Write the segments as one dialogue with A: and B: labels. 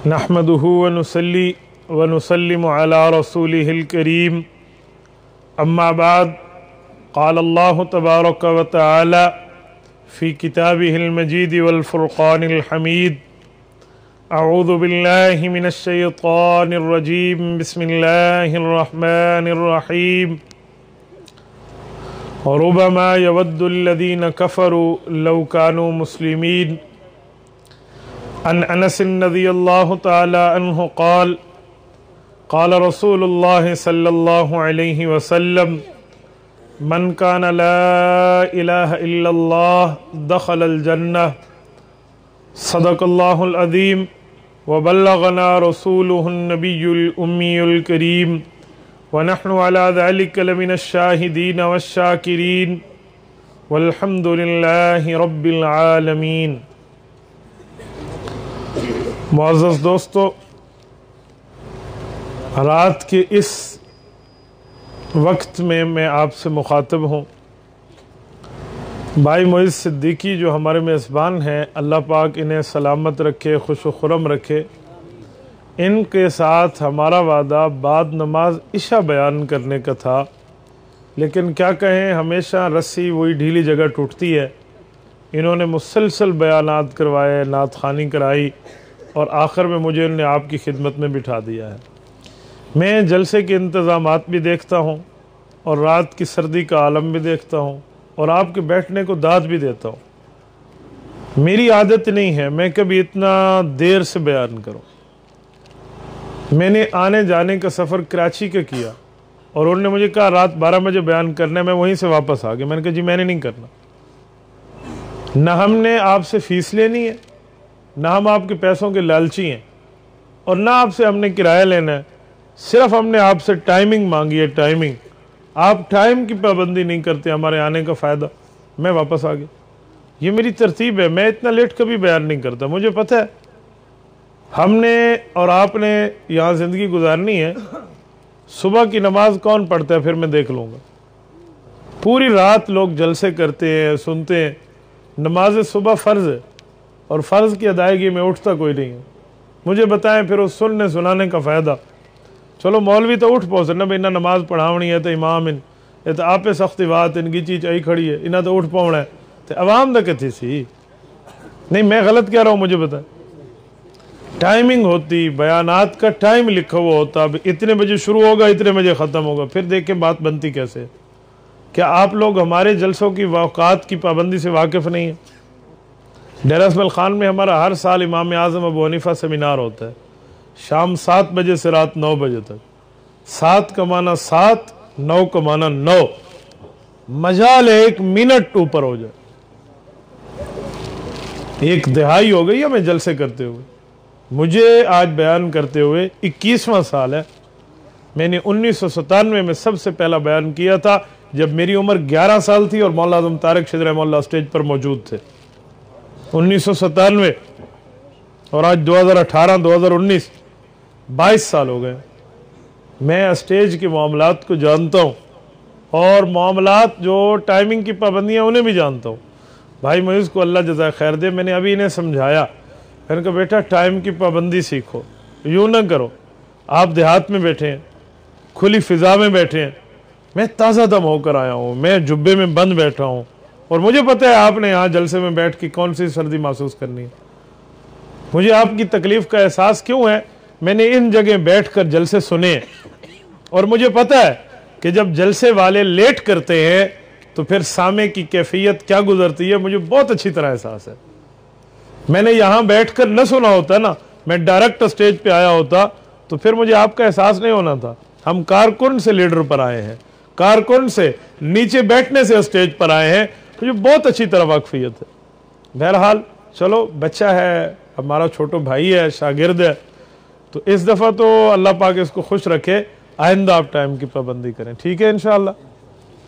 A: نحمده ونصلي ونسلم على رسوله الكريم أما بعد قال الله تبارك وتعالى في كتابه المجيد والفرقان الحميد أعوذ بالله من الشيطان الرجيم بسم الله الرحمن الرحيم ربما يود الذين كفروا لو كانوا مسلمين عن انس رضی اللہ تعالی عنہ قال قال رسول اللہ صلی اللہ علیہ وسلم من كان لا الہ الا اللہ دخل الجنہ صدق اللہ العظیم وبلغنا رسوله النبی الامی الکریم ونحن على ذلك لمن الشاہدین والشاکرین والحمد للہ رب العالمین۔ معزز دوستو، رات کے اس وقت میں آپ سے مخاطب ہوں۔ بھائی معز صدیقی جو ہمارے میزبان ہیں، اللہ پاک انہیں سلامت رکھے، خوش و خرم رکھے۔ ان کے ساتھ ہمارا وعدہ بعد نماز عشاء بیان کرنے کا تھا، لیکن کیا کہیں، ہمیشہ رسی وہی ڈھیلی جگہ ٹوٹتی ہے۔ انہوں نے مسلسل بیانات کروائے، نعت خوانی کرائی، اور آخر میں مجھے انہوں نے آپ کی خدمت میں بٹھا دیا ہے۔ میں جلسے کے انتظامات بھی دیکھتا ہوں اور رات کی سردی کا عالم بھی دیکھتا ہوں اور آپ کے بیٹھنے کو داد بھی دیتا ہوں۔ میری عادت نہیں ہے میں کبھی اتنا دیر سے بیان کروں۔ میں نے آنے جانے کا سفر کراچی کا کیا اور انہوں نے مجھے کہا رات 12 بجے بیان کرنا ہے، میں وہیں سے واپس آ گیا۔ میں نے کہا جی میں نے نہیں کرنا، نہ ہم نے آپ سے فیس لینی ہے، نہ ہم آپ کے پیسوں کے لالچی ہیں، اور نہ آپ سے ہم نے کرایہ لینا ہے، صرف ہم نے آپ سے ٹائمنگ مانگی ہے۔ ٹائمنگ، آپ ٹائم کی پابندی نہیں کرتے، ہمارے آنے کا فائدہ۔ میں واپس آ گیا۔ یہ میری ترتیب ہے، میں اتنا لیٹ کبھی بیان نہیں کرتا۔ مجھے پتہ ہے ہم نے اور آپ نے یہاں زندگی گزارنی ہے۔ صبح کی نماز کون پڑھتا ہے پھر میں دیکھ لوں گا۔ پوری رات لوگ جلسے کرتے ہیں، سنتے ہیں۔ نماز صبح فرض ہے، اور فرض کی ادائیگی میں اٹھتا کوئی نہیں ہے۔ مجھے بتائیں پھر اس سننے سنانے کا فائدہ۔ چلو مولوی تو اٹھ پہنچے نا، بھائی نہ نماز پڑھاونی ہے تو امام یہ تو آپ سختی بات ان کی چیز آئی کھڑی ہے، انہیں تو اٹھ پاؤنا ہے تو عوام دا کتھی سی۔ نہیں میں غلط کہہ رہا ہوں، مجھے بتائیں۔ ٹائمنگ ہوتی، بیانات کا ٹائم لکھا ہوا ہوتا، اتنے بجے شروع ہوگا اتنے بجے ختم ہوگا، پھر دیکھیں بات بنتی کیسے۔ کیا آپ لوگ ہمارے جلسوں کی اوقات کی پابندی سے واقف نہیں ہیں؟ ڈیرہ اسماعیل خان میں ہمارا ہر سال امام اعظم ابو حنیفہ سیمینار ہوتا ہے، شام 7 بجے سے رات 9 بجے تک۔ 7 کا معنی 7، 9 کا معنی 9۔ مجال 1 منٹ اوپر ہو جائے۔ 1 دہائی ہو گئی ہمیں جلسے کرتے ہوئے۔ مجھے آج بیان کرتے ہوئے 21واں سال ہے۔ میں نے 1997 میں سب سے پہلا بیان کیا تھا جب میری عمر 11 سال تھی اور مولانا اعظم طارق شہید رحمہ اللہ اسٹیج پر موجود تھے۔ 1997 اور آج 2018 2019 22 سال ہو گئے۔ میں اسٹیج کے معاملات کو جانتا ہوں، اور معاملات جو ٹائمنگ کی پابندیاں انہیں بھی جانتا ہوں۔ بھائی معز کو اللہ جزائے خیر دے، میں نے ابھی انہیں سمجھایا، میں نے کہا بیٹا ٹائم کی پابندی سیکھو، یوں نہ کرو۔ آپ دیہات میں بیٹھے ہیں، کھلی فضا میں بیٹھے ہیں، میں تازہ دم ہو کر آیا ہوں، میں جبے میں بند بیٹھا ہوں، اور مجھے پتہ ہے آپ نے یہاں جلسے میں بیٹھ کے کون سی سردی محسوس کرنی ہے۔ مجھے آپ کی تکلیف کا احساس کیوں ہے؟ میں نے ان جگہ بیٹھ کر جلسے سنے، اور مجھے پتہ ہے کہ جب جلسے والے لیٹ کرتے ہیں تو پھر سامع کی کیفیت کیا گزرتی ہے، مجھے بہت اچھی طرح احساس ہے۔ میں نے یہاں بیٹھ کر نہ سنا ہوتا نا، میں ڈائریکٹ اسٹیج پہ آیا ہوتا تو پھر مجھے آپ کا احساس نہیں ہونا تھا۔ ہم کارکن سے لیڈر پر آئے ہیں، کارکن سے نیچے بیٹھنے سے اسٹیج پر آئے ہیں، مجھے بہت اچھی طرح واقفیت ہے۔ بہرحال چلو، بچہ ہے ہمارا، چھوٹو بھائی ہے، شاگرد ہے، تو اس دفعہ تو اللہ پاک اس کو خوش رکھے، آئندہ آپ ٹائم کی پابندی کریں، ٹھیک ہے انشاءاللہ؟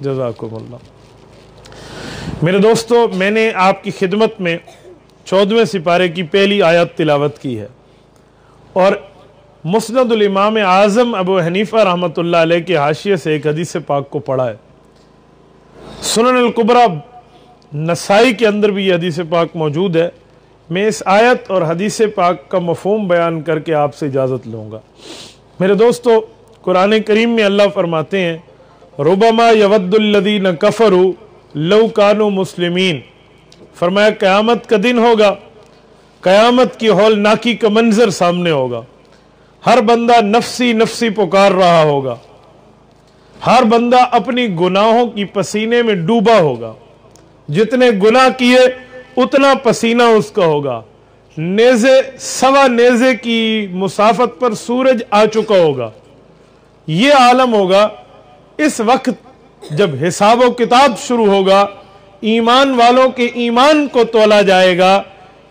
A: جزاکم اللہ۔ میرے دوستو، میں نے آپ کی خدمت میں 14ویں سپارے کی پہلی آیت تلاوت کی ہے، اور مسند الامام اعظم ابو حنیفہ رحمۃ اللہ علیہ کے حاشیے سے ایک حدیث پاک کو پڑھا ہے۔ سنن الکبریٰ نسائی کے اندر بھی یہ حدیث پاک موجود ہے۔ میں اس آیت اور حدیث پاک کا مفہوم بیان کر کے آپ سے اجازت لوں گا۔ میرے دوستو، قرآن کریم میں اللہ فرماتے ہیں ربما یود الذین کفروا لو کانوا مسلمین، فرمایا قیامت کا دن ہوگا، قیامت کی ہولناکی کا منظر سامنے ہوگا، ہر بندہ نفسی نفسی پکار رہا ہوگا، ہر بندہ اپنی گناہوں کی پسینے میں ڈوبا ہوگا، جتنے گناہ کیے اتنا پسینہ اس کا ہوگا، نیزے سوا نیزے کی مسافت پر سورج آ چکا ہوگا، یہ عالم ہوگا۔ اس وقت جب حساب و کتاب شروع ہوگا، ایمان والوں کے ایمان کو تولا جائے گا،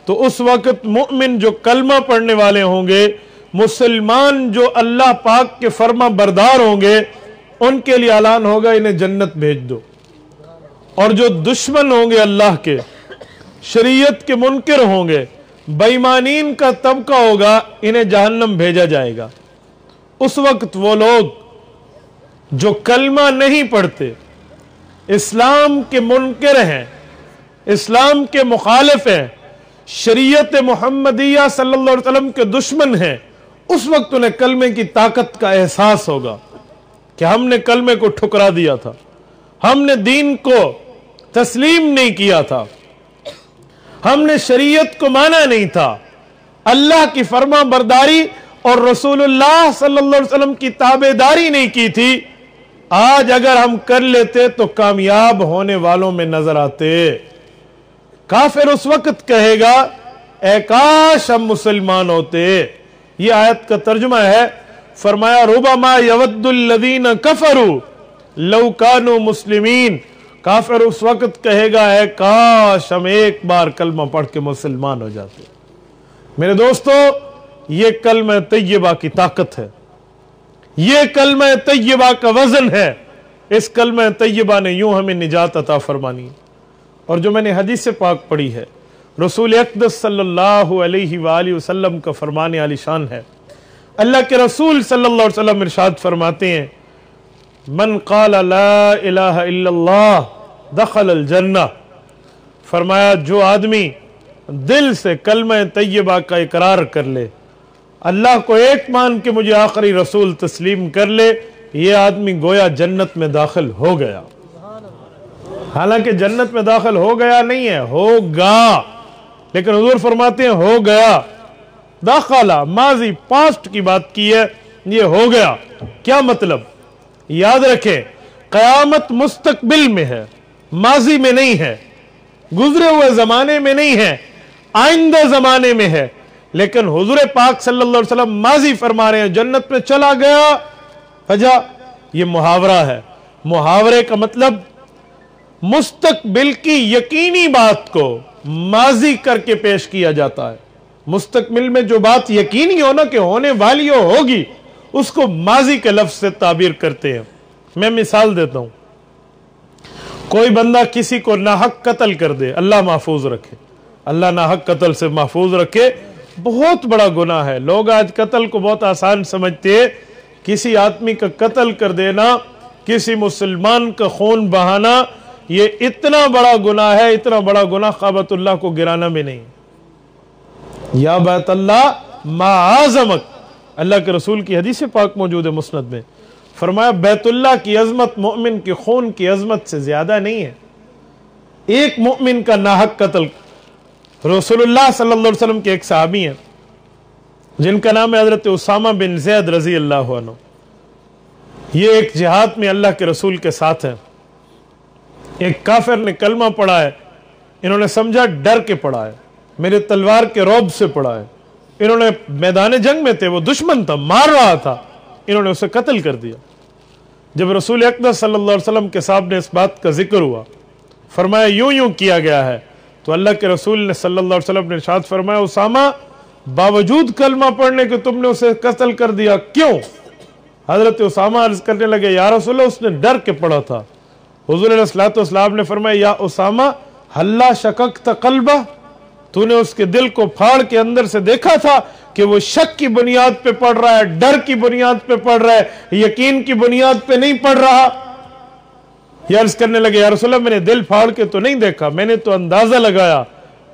A: تو اس وقت مؤمن جو کلمہ پڑھنے والے ہوں گے، مسلمان جو اللہ پاک کے فرما بردار ہوں گے، ان کے لیے اعلان ہوگا انہیں جنت بھیج دو، اور جو دشمن ہوں گے اللہ کے، شریعت کے منکر ہوں گے، بے ایمانین کا طبقہ ہوگا، انہیں جہنم بھیجا جائے گا۔ اس وقت وہ لوگ جو کلمہ نہیں پڑھتے، اسلام کے منکر ہیں، اسلام کے مخالف ہیں، شریعت محمدیہ صلی اللہ علیہ وسلم کے دشمن ہیں، اس وقت انہیں کلمے کی طاقت کا احساس ہوگا کہ ہم نے کلمے کو ٹھکرا دیا تھا، ہم نے دین کو تسلیم نہیں کیا تھا، ہم نے شریعت کو مانا نہیں تھا، اللہ کی فرما برداری اور رسول اللہ صلی اللہ علیہ وسلم کی تابعداری نہیں کی تھی۔ آج اگر ہم کر لیتے تو کامیاب ہونے والوں میں نظر آتے۔ کافر اس وقت کہے گا اے کاش ہم مسلمان ہوتے۔ یہ آیت کا ترجمہ ہے، فرمایا ربما یود الذین کفروا لو کانوا مسلمین، کافر اس وقت کہے گا اے کاش ہم ایک بار کلمہ پڑھ کے مسلمان ہو جاتے۔ میرے دوستو، یہ کلمہ طیبہ کی طاقت ہے، یہ کلمہ طیبہ کا وزن ہے۔ اس کلمہ طیبہ نے یوں ہمیں نجات عطا فرمانی۔ اور جو میں نے حدیث پاک پڑھی ہے، رسول اقدس صلی اللہ علیہ وآلہ وسلم کا فرمان عالی شان ہے۔ اللہ کے رسول صلی اللہ علیہ وسلم ارشاد فرماتے ہیں من قال لا الہ الا اللہ دخل الجنہ، فرمایا جو آدمی دل سے کلمہ طیبہ کا اقرار کر لے، اللہ کو ایک مان کے مجھے آخری رسول تسلیم کر لے، یہ آدمی گویا جنت میں داخل ہو گیا۔ حالانکہ جنت میں داخل ہو گیا نہیں ہے، ہوگا، لیکن حضور فرماتے ہیں ہو گیا۔ داخلہ ماضی پاسٹ کی بات کی ہے، یہ ہو گیا۔ کیا مطلب؟ یاد رکھیں، قیامت مستقبل میں ہے، ماضی میں نہیں ہے، گزرے ہوئے زمانے میں نہیں ہے، آئندہ زمانے میں ہے۔ لیکن حضور پاک صلی اللہ علیہ وسلم ماضی فرما رہے ہیں جنت میں چلا گیا۔ وجہ یہ محاورہ ہے۔ محاورے کا مطلب مستقبل کی یقینی بات کو ماضی کر کے پیش کیا جاتا ہے۔ مستقبل میں جو بات یقینی ہونا کہ ہونے والی ہوگی، اس کو ماضی کے لفظ سے تعبیر کرتے ہیں۔ میں مثال دیتا ہوں، کوئی بندہ کسی کو ناحق قتل کر دے، اللہ محفوظ رکھے، اللہ ناحق قتل سے محفوظ رکھے، بہت بڑا گناہ ہے۔ لوگ آج قتل کو بہت آسان سمجھتے ہیں، کسی آدمی کا قتل کر دینا، کسی مسلمان کا خون بہانا، یہ اتنا بڑا گناہ ہے، اتنا بڑا گناہ کعبۃ اللہ کو گرانا بھی نہیں۔ یا بیت اللہ ما اعظمک، اللہ کے رسول کی حدیث پاک موجود ہے مسند میں، فرمایا بیت اللہ کی عظمت مومن کے خون کی عظمت سے زیادہ نہیں ہے۔ ایک مومن کا ناحق قتل، رسول اللہ صلی اللہ علیہ وسلم کے ایک صحابی ہیں جن کا نام ہے حضرت اسامہ بن زید رضی اللہ عنہ، یہ ایک جہاد میں اللہ کے رسول کے ساتھ ہیں۔ ایک کافر نے کلمہ پڑھا ہے، انہوں نے سمجھا ڈر کے پڑھا ہے، میرے تلوار کے رعب سے پڑھا ہے، انہوں نے میدان جنگ میں تھے، وہ دشمن تھا، مار رہا تھا، انہوں نے اسے قتل کر دیا۔ جب رسول اقدس صلی اللہ علیہ وسلم کے سامنے اس بات کا ذکر ہوا، فرمایا یوں یوں کیا گیا ہے، تو اللہ کے رسول نے صلی اللہ علیہ وسلم نے ارشاد فرمایا اسامہ باوجود کلمہ پڑھنے کے تم نے اسے قتل کر دیا، کیوں؟ حضرت اسامہ عرض کرنے لگے یا رسول اللہ اس نے ڈر کے پڑھا تھا۔ حضور علیہ الصلوۃ والسلام نے فرمایا یا اسامہ ہلا شککت قلبہ، تو نے اس کے دل کو پھاڑ کے اندر سے دیکھا تھا کہ وہ شک کی بنیاد پہ پڑھ رہا ہے، ڈر کی بنیاد پہ پڑھ رہا ہے، یقین کی بنیاد پہ نہیں پڑھ رہا۔ یہ عرض کرنے لگے یا رسول اللہ میں نے دل پھاڑ کے تو نہیں دیکھا، میں نے تو اندازہ لگایا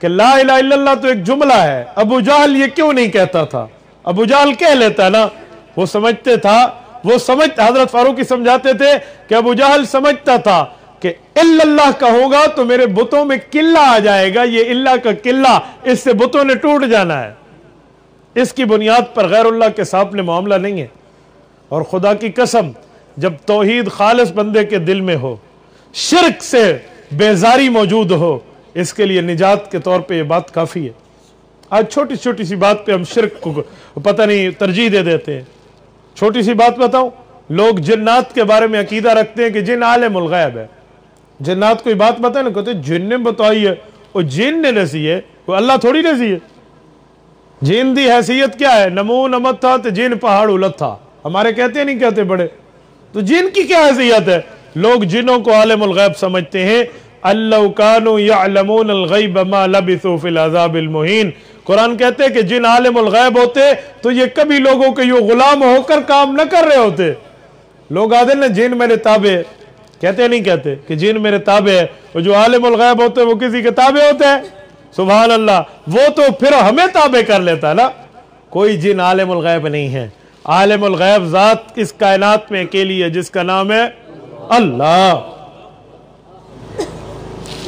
A: کہ لا الہ الا اللہ تو ایک جملہ ہے، ابو جہل یہ کیوں نہیں کہتا تھا؟ ابو جہل کہہ لیتا نا، وہ سمجھتے تھا، حضرت فاروقی سمجھاتے تھے کہ ابو جہل سمجھتا تھا کہ الا اللہ کا ہوگا تو میرے بتوں میں قلہ آ جائے گا، یہ اللہ کا قلہ، اس سے بتوں نے ٹوٹ جانا ہے، اس کی بنیاد پر غیر اللہ کے ساتھ میں معاملہ نہیں ہے۔ اور خدا کی قسم جب توحید خالص بندے کے دل میں ہو، شرک سے بیزاری موجود ہو، اس کے لیے نجات کے طور پہ یہ بات کافی ہے۔ آج چھوٹی چھوٹی سی بات پہ ہم شرک کو پتہ نہیں ترجیح دے دیتے ہیں۔ چھوٹی سی بات بتاؤں، لوگ جنات کے بارے میں عقیدہ رکھتے ہیں کہ جن عالم الغیب ہے، جنات کوئی بات بتائے نا، کہتے جن نے بتائی ہے، وہ جن نے نسی ہے، وہ اللہ تھوڑی نسی ہے۔ جن دی حیثیت کیا ہے؟ نمو نمت تھا تو جن پہاڑ الت تھا، ہمارے کہتے نہیں کہتے بڑے، تو جن کی کیا حیثیت ہے؟ لوگ جنوں کو عالم الغیب سمجھتے ہیں۔ اللہ کانوا یعلمون الغیب ما لبثوا فی العذاب المہین، قرآن کہتے ہیں کہ جن عالم الغیب ہوتے تو یہ کبھی لوگوں کے یہ غلام ہو کر کام نہ کر رہے ہوتے۔ لوگ آدھے نا جن میرے تابع ہے، کہتے نہیں کہتے کہ جن میرے تابع ہے، وہ جو عالم الغیب ہوتے وہ کسی کے تابع ہوتے ہیں؟ سبحان اللہ، وہ تو پھر ہمیں تابع کر لیتا نا۔ کوئی جن عالم الغیب نہیں ہے، عالم الغیب ذات اس کائنات میں اکیلی ہے جس کا نام ہے اللہ۔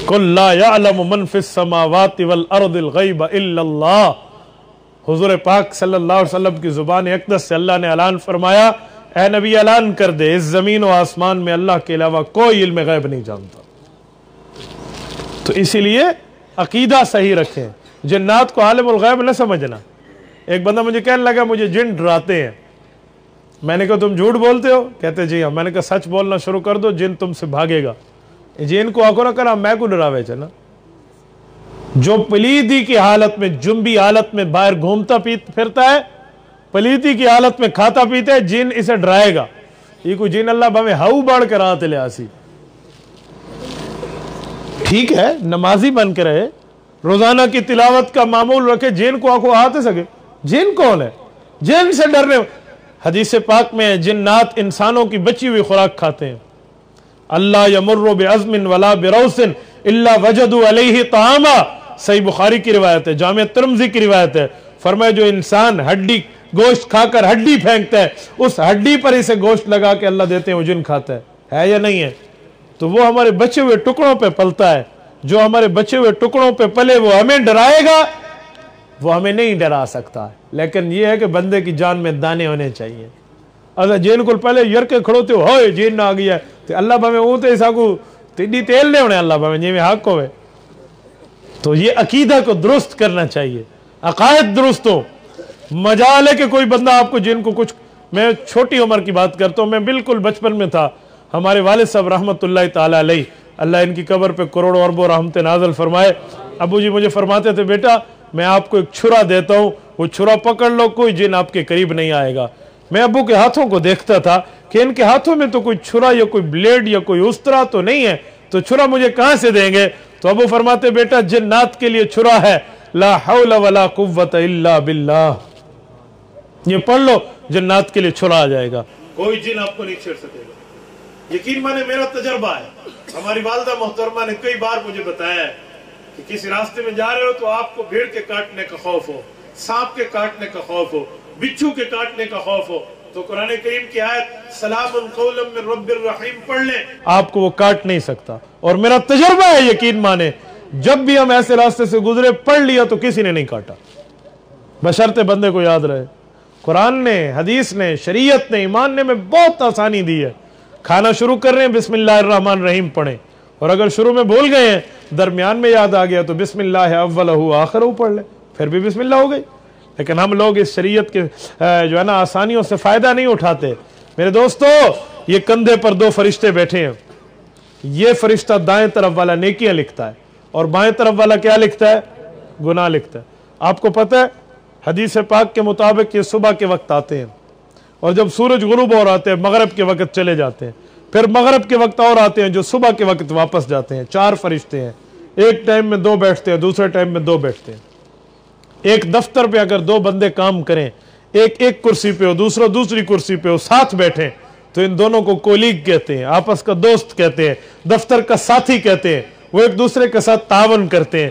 A: قل لا يعلم من في السماوات والارض الغیب الا اللہ، حضور پاک صلی اللہ علیہ وسلم کی زبان اقدس سے اللہ نے اعلان فرمایا، اے نبی اعلان کر دے اس زمین و آسمان میں اللہ کے علاوہ کوئی علم غیب نہیں جانتا۔ تو اسی لیے عقیدہ صحیح رکھیں، جنات کو عالم الغیب نہ سمجھنا۔ ایک بندہ مجھے کہنے لگا مجھے جن ڈراتے ہیں، میں نے کہا تم جھوٹ بولتے ہو؟ کہتے جی ہاں۔ میں نے کہا سچ بولنا شروع کر دو، جن تم سے بھاگے گا۔ جن کو آنکھوں نہ کرا، میں کو ڈراوے چنا۔ جو پلیدی کی حالت میں، جنبی حالت میں باہر گھومتا پھرتا ہے، پلیدی کی حالت میں کھاتا پیتا ہے، جن اسے ڈرائے گا۔ یہ کوئی جن اللہ بھامے ہاؤ بڑھ کر آتے لے آسی، ٹھیک ہے نمازی بن کے رہے، روزانہ کی تلاوت کا معمول رکھے، جن کو آنکھوں آتے سکے۔ جن کون ہے؟ جن سے ڈرنے۔ حدیث پاک میں جنات انسانوں کی بچی ہوئی خوراک کھاتے ہیں۔ اللہ یمر بعظم ولا بروث الا وجدوا علیہ طعاما، صحیح بخاری کی روایت ہے، جامع ترمذی کی روایت ہے۔ فرمایا جو انسان ہڈی گوشت کھا کر ہڈی پھینکتا ہے، اس ہڈی پر اسے گوشت لگا کے اللہ دیتے ہیں، وہ جن کھاتا ہے یا نہیں ہے؟ تو وہ ہمارے بچے ہوئے ٹکڑوں پہ پلتا ہے۔ جو ہمارے بچے ہوئے ٹکڑوں پہ پلے وہ ہمیں ڈرائے گا؟ وہ ہمیں نہیں ڈرا سکتا ہے، لیکن یہ ہے کہ بندے کی جان میں دانے ہونے چاہیے۔ اگر جین کو پہلے یر کے کھڑوتے ہوئے جین نہ آ گیا ہے تو اللہ بھامے اوتے ایسا کو تیڈی تیل نہیں ہونے اللہ بھامے جی میں حق ہوئے۔ تو یہ عقیدہ کو درست کرنا چاہیے، عقائد درست ہو۔ مجال ہے کہ کوئی بندہ آپ کو جن کو کچھ، میں چھوٹی عمر کی بات کرتا ہوں، میں بالکل بچپن میں تھا، ہمارے والد صاحب رحمت اللہ تعالی علیہ، اللہ ان کی قبر پہ کروڑوں اربوں رحمت نازل فرمائے، ابو جی مجھے فرماتے تھے بیٹا میں آپ کو ایک چھرا دیتا ہوں، وہ چھرا پکڑ لو، کوئی جن آپ کے قریب نہیں آئے گا۔ میں ابو کے ہاتھوں کو دیکھتا تھا کہ ان کے ہاتھوں میں تو کوئی چھرا یا کوئی بلیڈ یا کوئی استرا تو نہیں ہے، تو چھرا مجھے کہاں سے دیں گے؟ تو ابو فرماتے بیٹا جنات کے لیے چھرا ہے، لا حول ولا قوت الا باللہ، یہ پڑھ لو جنات کے لیے چھرا آ جائے گا، کوئی جن آپ کو نہیں چھیڑ سکے گا۔ یقین مانے میرا تجربہ ہے، ہماری والدہ محترمہ نے کئی بار مجھے بتایا ہے کہ کسی راستے میں جا رہے ہو تو آپ کو بھیڑ کے کاٹنے کا خوف ہو، سانپ کے کاٹنے کا خوف ہو، بچھو کے کاٹنے کا خوف ہو، تو قرآن کریم کی آیت سلام قولا من رب الرحیم پڑھ لیں، آپ کو وہ کاٹ نہیں سکتا۔ اور میرا تجربہ ہے، یقین مانے جب بھی ہم ایسے راستے سے گزرے پڑھ لیا تو کسی نے نہیں کاٹا، بشرطے بندے کو یاد رہے۔ قرآن نے، حدیث نے، شریعت نے، ایمان نے میں بہت آسانی دی ہے۔ کھانا شروع کر رہے ہیں بسم اللہ الرحمن الرحیم پڑھیں، اور اگر شروع میں بھول گئے ہیں درمیان میں یاد آ گیا تو بسم اللہ اولہ آخرہ پڑھ لیں، پھر بھی بسم اللہ ہو گئی۔ لیکن ہم لوگ اس شریعت کے جو ہے نا آسانیوں سے فائدہ نہیں اٹھاتے۔ میرے دوستو یہ کندھے پر دو فرشتے بیٹھے ہیں، یہ فرشتہ دائیں طرف والا نیکیاں لکھتا ہے اور بائیں طرف والا کیا لکھتا ہے؟ گناہ لکھتا ہے۔ آپ کو پتہ ہے حدیث پاک کے مطابق یہ صبح کے وقت آتے ہیں اور جب سورج غروب اور آتے ہیں مغرب کے وقت چلے جاتے ہیں، پھر مغرب کے وقت اور آتے ہیں جو صبح کے وقت واپس جاتے ہیں۔ 4 فرشتے ہیں، ایک ٹائم میں 2 بیٹھتے ہیں، دوسرے ٹائم میں 2 بیٹھتے ہیں۔ ایک دفتر پہ اگر 2 بندے کام کریں، ایک کرسی پہ ہو، دوسرا دوسری کرسی پہ ہو، ساتھ بیٹھیں تو ان دونوں کو کولیگ کہتے ہیں، آپس کا دوست کہتے ہیں، دفتر کا ساتھی کہتے ہیں، وہ ایک دوسرے کے ساتھ تعاون کرتے ہیں۔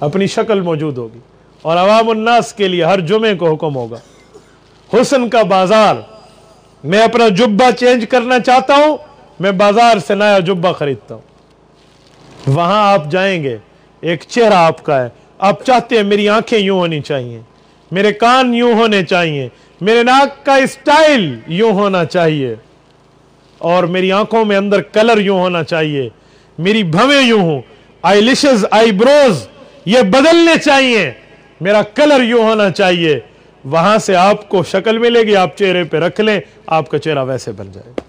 A: اپنی شکل موجود ہوگی، اور عوام الناس کے لیے ہر جمعے کو حکم ہوگا حسن کا بازار، میں اپنا جبہ چینج کرنا چاہتا ہوں، میں بازار سے نیا جبہ خریدتا ہوں، وہاں آپ جائیں گے، ایک چہرہ آپ کا ہے، آپ چاہتے ہیں میری آنکھیں یوں ہونی چاہیے، میرے کان یوں ہونے چاہیے، میرے ناک کا اسٹائل یوں ہونا چاہیے، اور میری آنکھوں میں اندر کلر یوں ہونا چاہیے، میری بھویں یوں ہوں، آئی لشز، آئی بروز یہ بدلنے چاہیے، میرا کلر یوں ہونا چاہیے، وہاں سے آپ کو شکل ملے گی، آپ چہرے پہ رکھ لیں، آپ کا چہرہ ویسے بن جائے گا۔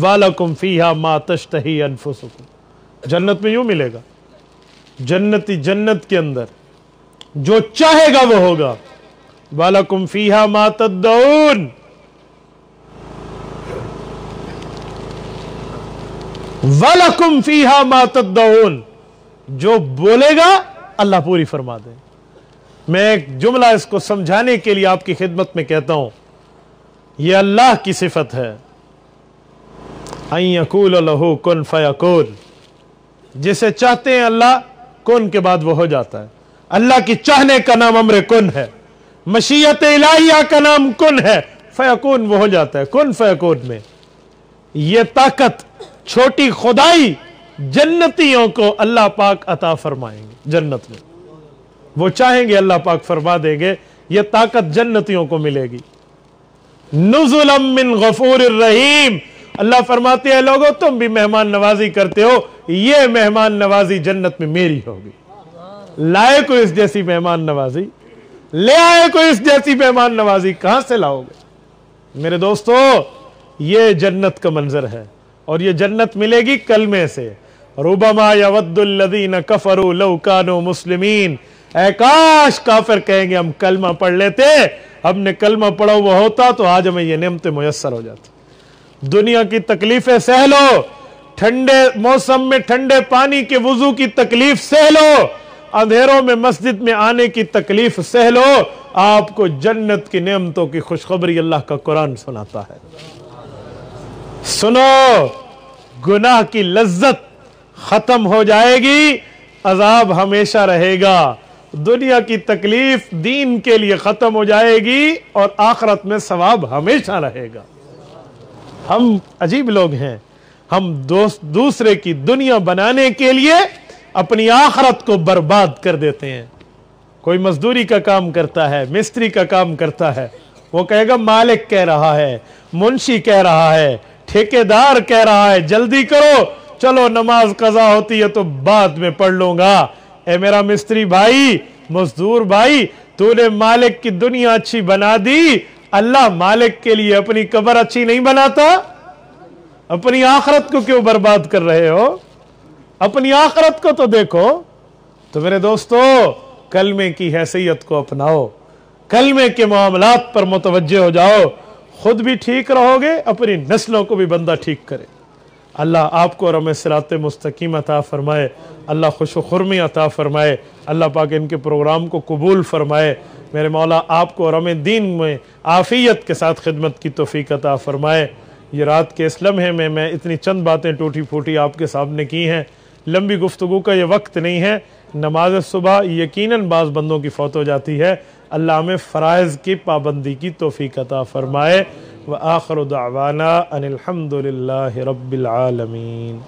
A: وَلَكُمْ فِيهَا مَا تَشْتَهِي أَنفُسُكُمْ، جنت میں یوں ملے گا، جنتی جنت کے اندر جو چاہے گا وہ ہوگا۔ وَلَكُمْ فِيهَا مَا تَدَّعُونَ، وَلَكُمْ فِيهَا مَا تَدَّعُونَ، جو بولے گا اللہ پوری فرما دے۔ میں ایک جملہ اس کو سمجھانے کے لیے آپ کی خدمت میں کہتا ہوں، یہ اللہ کی صفت ہے، ان یقول لہ کن فیکون، جسے چاہتے ہیں اللہ کن کے بعد وہ ہو جاتا ہے۔ اللہ کی چاہنے کا نام امر کن ہے، مشیت الہیہ کا نام کن ہے، فیکون وہ ہو جاتا ہے۔ کن فیکون میں یہ طاقت چھوٹی خدائی جنتیوں کو اللہ پاک عطا فرمائیں گے، جنت میں وہ چاہیں گے اللہ پاک فرما دیں گے، یہ طاقت جنتیوں کو ملے گی۔ نزلا من غفور الرحیم، اللہ فرماتے ہیں لوگوں تم بھی مہمان نوازی کرتے ہو، یہ مہمان نوازی جنت میں میری ہوگی۔ لائے کوئی اس جیسی مہمان نوازی، لے آئے کوئی اس جیسی مہمان نوازی، کہاں سے لاؤ گے؟ میرے دوستو یہ جنت کا منظر ہے، اور یہ جنت ملے گی کلمے سے۔ ربما یود الذین کفروا لو کانوا مسلمین، اے کاش کافر کہیں گے ہم کلمہ پڑھ لیتے، ہم نے کلمہ پڑھا ہوا ہوتا تو آج ہمیں یہ نعمتیں میسر ہو جاتی۔ دنیا کی تکلیفیں سہ لو، ٹھنڈے موسم میں ٹھنڈے پانی کے وضو کی تکلیف سہ لو، اندھیروں میں مسجد میں آنے کی تکلیف سہ لو، آپ کو جنت کی نعمتوں کی خوشخبری اللہ کا قرآن سناتا ہے۔ سنو، گناہ کی لذت ختم ہو جائے گی، عذاب ہمیشہ رہے گا، دنیا کی تکلیف دین کے لیے ختم ہو جائے گی، اور آخرت میں ثواب ہمیشہ رہے گا۔ ہم عجیب لوگ ہیں، ہم دوسرے کی دنیا بنانے کے لیے اپنی آخرت کو برباد کر دیتے ہیں۔ کوئی مزدوری کا کام کرتا ہے، مستری کا کام کرتا ہے، وہ کہے گا مالک کہہ رہا ہے، منشی کہہ رہا ہے، ٹھیکیدار کہہ رہا ہے، جلدی کرو، چلو نماز قضا ہوتی ہے تو بعد میں پڑھ لوں گا۔ اے میرا مستری بھائی، مزدور بھائی، تو نے مالک کی دنیا اچھی بنا دی، اللہ مالک کے لیے اپنی قبر اچھی نہیں بناتا؟ اپنی آخرت کو کیوں برباد کر رہے ہو؟ اپنی آخرت کو تو دیکھو۔ تو میرے دوستو کلمے کی حیثیت کو اپناؤ، کلمے کے معاملات پر متوجہ ہو جاؤ، خود بھی ٹھیک رہو گے، اپنی نسلوں کو بھی بندہ ٹھیک کرے۔ اللہ آپ کو رحم صراط مستقیم عطا فرمائے، اللہ خوش و خرمی عطا فرمائے، اللہ پاک ان کے پروگرام کو قبول فرمائے، میرے مولا آپ کو رحم دین میں عافیت کے ساتھ خدمت کی توفیق عطا فرمائے۔ یہ رات کے اس لمحے میں اتنی چند باتیں ٹوٹی پھوٹی آپ کے سامنے کی ہیں، لمبی گفتگو کا یہ وقت نہیں ہے۔ نماز صبح یقیناً بعض بندوں کی فوت ہو جاتی ہے، اللہ ہمیں فرائض کی پابندی کی توفیق عطا فرمائے۔ وآخر دعوانا ان الحمد للہ رب العالمین۔